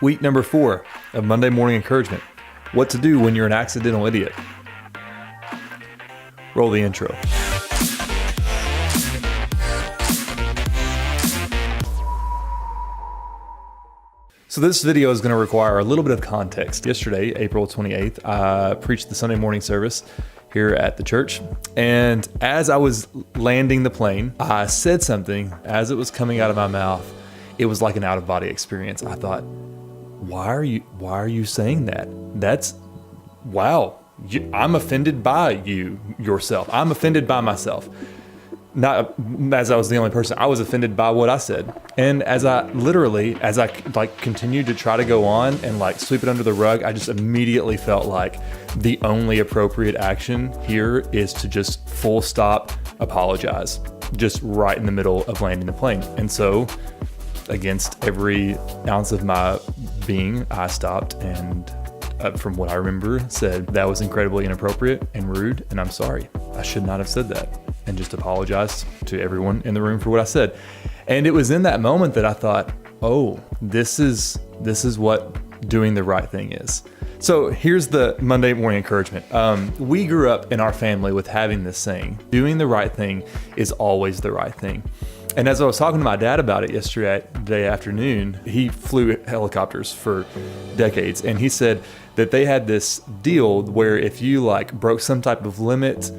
Week number 4 of Monday Morning Encouragement. What to do when you're an accidental idiot. Roll the intro. So this video is going to require a little bit of context. Yesterday, April 28th, I preached the Sunday morning service here at the church. And as I was landing the plane, I said something. As it was coming out of my mouth, it was like an out-of-body experience. I thought, why are you saying that? Wow. I'm offended by yourself. I'm offended by myself. Not as I was the only person. I was offended by what I said. And as I continued to try to go on and sweep it under the rug, I just immediately felt like the only appropriate action here is to just full stop apologize, just right in the middle of landing the plane. And so against every ounce of my being, I stopped and from what I remember said, that was incredibly inappropriate and rude, and I'm sorry. I should not have said that, and just apologized to everyone in the room for what I said. And it was in that moment that I thought, oh, this is what doing the right thing is. So here's the Monday morning encouragement. We grew up in our family with having this saying, doing the right thing is always the right thing. And as I was talking to my dad about it yesterday afternoon, he flew helicopters for decades, and he said that they had this deal where if you broke some type of limit,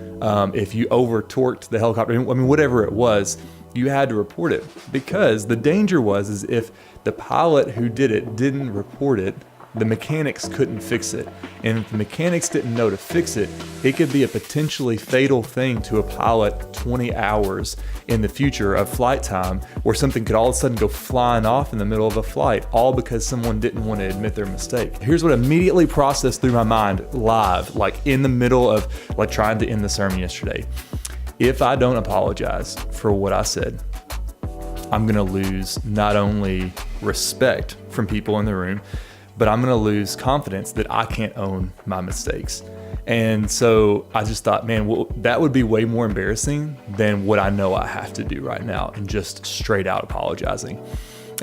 if you over torqued the helicopter, whatever it was, you had to report it, because the danger was if the pilot who did it didn't report it, the mechanics couldn't fix it. And if the mechanics didn't know to fix it, it could be a potentially fatal thing to a pilot 20 hours in the future of flight time, where something could all of a sudden go flying off in the middle of a flight, all because someone didn't want to admit their mistake. Here's what immediately processed through my mind live, in the middle of trying to end the sermon yesterday. If I don't apologize for what I said, I'm gonna lose not only respect from people in the room, but I'm going to lose confidence that I can't own my mistakes. And so I just thought, man, that would be way more embarrassing than what I know I have to do right now, and just straight out apologizing.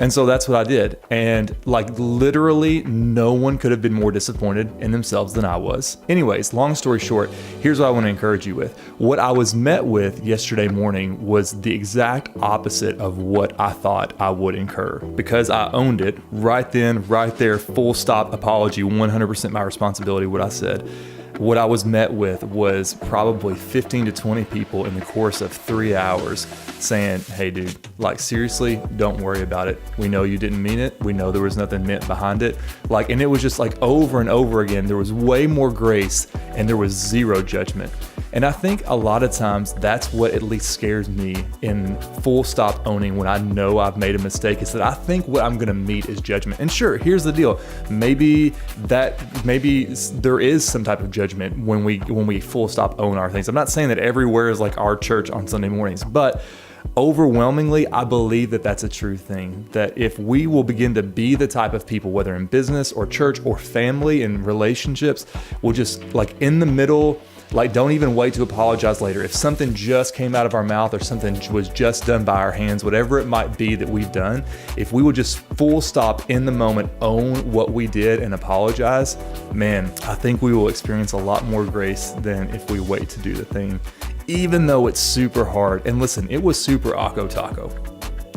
And so that's what I did. And literally no one could have been more disappointed in themselves than I was. Anyways, long story short, here's what I want to encourage you with. What I was met with yesterday morning was the exact opposite of what I thought I would incur, because I owned it right then, right there, full stop apology, 100% my responsibility, what I said. What I was met with was probably 15 to 20 people in the course of 3 hours saying, hey dude, seriously, don't worry about it. We know you didn't mean it. We know there was nothing meant behind it. And it was just over and over again. There was way more grace and there was zero judgment. And I think a lot of times that's what at least scares me in full stop owning when I know I've made a mistake, is that I think what I'm gonna meet is judgment. And sure, here's the deal. Maybe there is some type of judgment when we full stop own our things. I'm not saying that everywhere is like our church on Sunday mornings, but overwhelmingly, I believe that that's a true thing. That if we will begin to be the type of people, whether in business or church or family and relationships, we'll just in the middle, don't even wait to apologize later. If something just came out of our mouth or something was just done by our hands, whatever it might be that we've done, if we would just full stop in the moment, own what we did and apologize, man, I think we will experience a lot more grace than if we wait to do the thing, even though it's super hard. And listen, it was super ako taco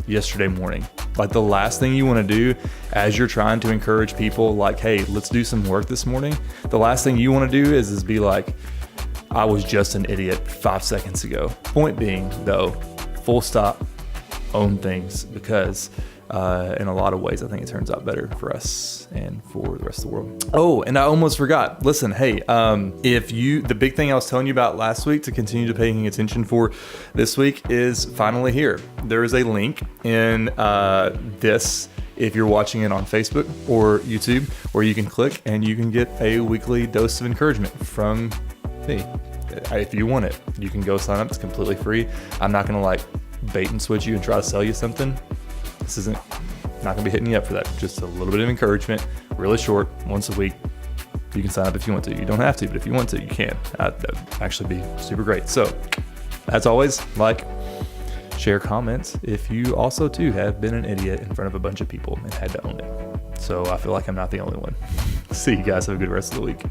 yesterday morning. The last thing you want to do as you're trying to encourage people, hey, let's do some work this morning. The last thing you want to do is be I was just an idiot 5 seconds ago. Point being, though, full stop, own things, because in a lot of ways, I think it turns out better for us and for the rest of the world. Oh, and I almost forgot. Listen, hey, the big thing I was telling you about last week to continue to paying attention for this week is finally here. There is a link in this, if you're watching it on Facebook or YouTube, where you can click and you can get a weekly dose of encouragement from me. If you want it, you can go sign up. It's completely free. I'm not gonna bait and switch you and try to sell you something. This isn't not gonna be hitting you up for that. Just a little bit of encouragement, really short, once a week. You can sign up if you want to. You don't have to, but if you want to, you can. That'd actually be super great. So, as always, share comments if you also too have been an idiot in front of a bunch of people and had to own it. So I feel like I'm not the only one. See you guys. Have a good rest of the week.